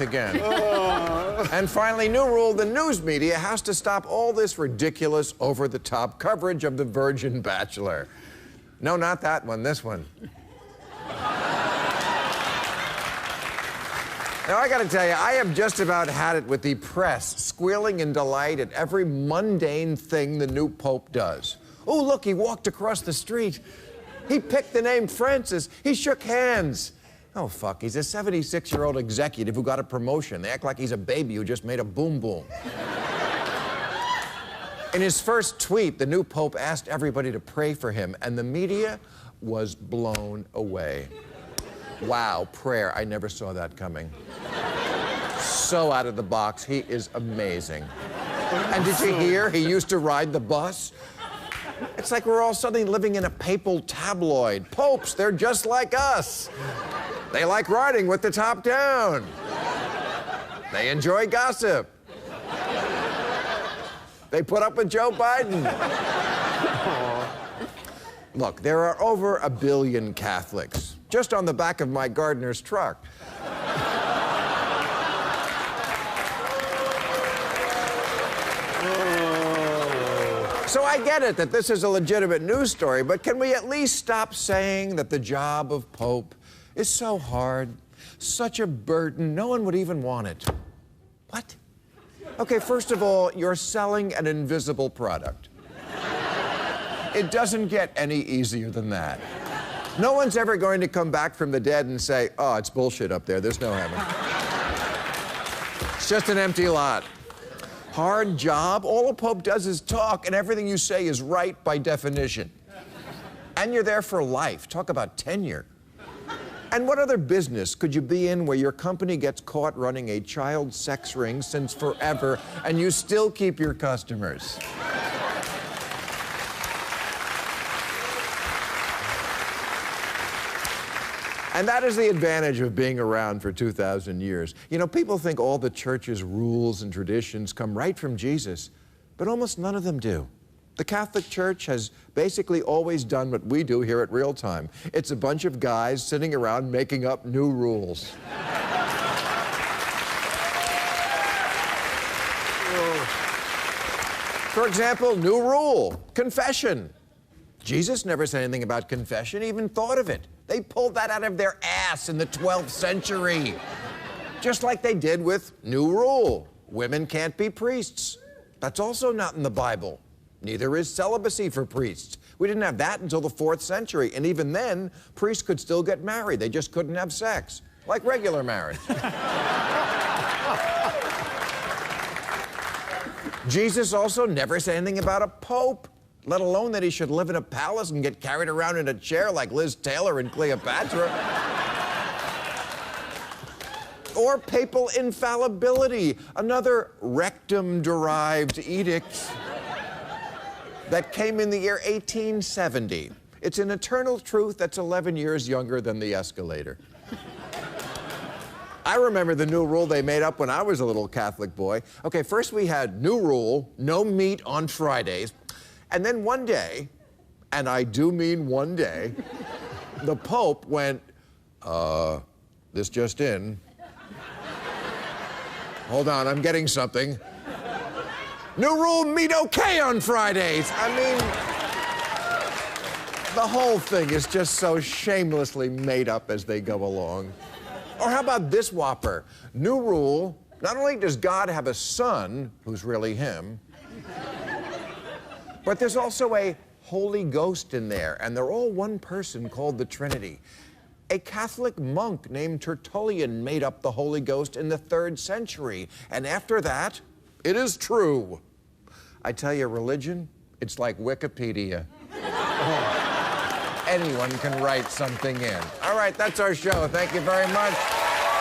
again. And finally, new rule, the news media has to stop all this ridiculous, over-the-top coverage of the Virgin Bachelor. No, not that one, this one. Now, I gotta tell you, I have just about had it with the press squealing in delight at every mundane thing the new Pope does. Oh, look, he walked across the street. He picked the name Francis. He shook hands. Oh, fuck, he's a 76-year-old executive who got a promotion. They act like he's a baby who just made a boom-boom. In his first tweet, the new Pope asked everybody to pray for him, and the media was blown away. Wow, prayer, I never saw that coming. So out of the box, he is amazing. And did you hear he used to ride the bus? It's like we're all suddenly living in a papal tabloid. Popes, they're just like us. They like riding with the top down. They enjoy gossip. They put up with Joe Biden. Look, there are over 1 billion Catholics, just on the back of my gardener's truck. So I get it that this is a legitimate news story, but can we at least stop saying that the job of Pope is so hard, such a burden, no one would even want it? What? Okay, first of all, you're selling an invisible product. It doesn't get any easier than that. No one's ever going to come back from the dead and say, oh, it's bullshit up there, there's no heaven. It's just an empty lot. Hard job, all a Pope does is talk, and everything you say is right by definition. And you're there for life. Talk about tenure. And what other business could you be in where your company gets caught running a child sex ring since forever, and you still keep your customers? And that is the advantage of being around for 2,000 years. You know, people think all the church's rules and traditions come right from Jesus, but almost none of them do. The Catholic Church has basically always done what we do here at Real Time. It's a bunch of guys sitting around making up new rules. For example, new rule, confession. Jesus never said anything about confession, even thought of it. They pulled that out of their ass in the 12th century. Just like they did with new rule. Women can't be priests. That's also not in the Bible. Neither is celibacy for priests. We didn't have that until the 4th century, and even then, priests could still get married. They just couldn't have sex, like regular marriage. Jesus also never said anything about a pope, let alone that he should live in a palace and get carried around in a chair like Liz Taylor and Cleopatra. Or papal infallibility, another rectum-derived edict that came in the year 1870. It's an eternal truth that's 11 years younger than the escalator. I remember the new rule they made up when I was a little Catholic boy. Okay, first we had new rule, no meat on Fridays. And then one day, and I do mean one day, the Pope went, this just in. Hold on, I'm getting something. New rule, meat okay on Fridays. I mean, the whole thing is just so shamelessly made up as they go along. Or how about this whopper? New rule, not only does God have a son, who's really him, but there's also a Holy Ghost in there, and they're all one person called the Trinity. A Catholic monk named Tertullian made up the Holy Ghost in the 3rd century, and after that, it is true. I tell you, religion, it's like Wikipedia. Anyone can write something in. All right, that's our show. Thank you very much.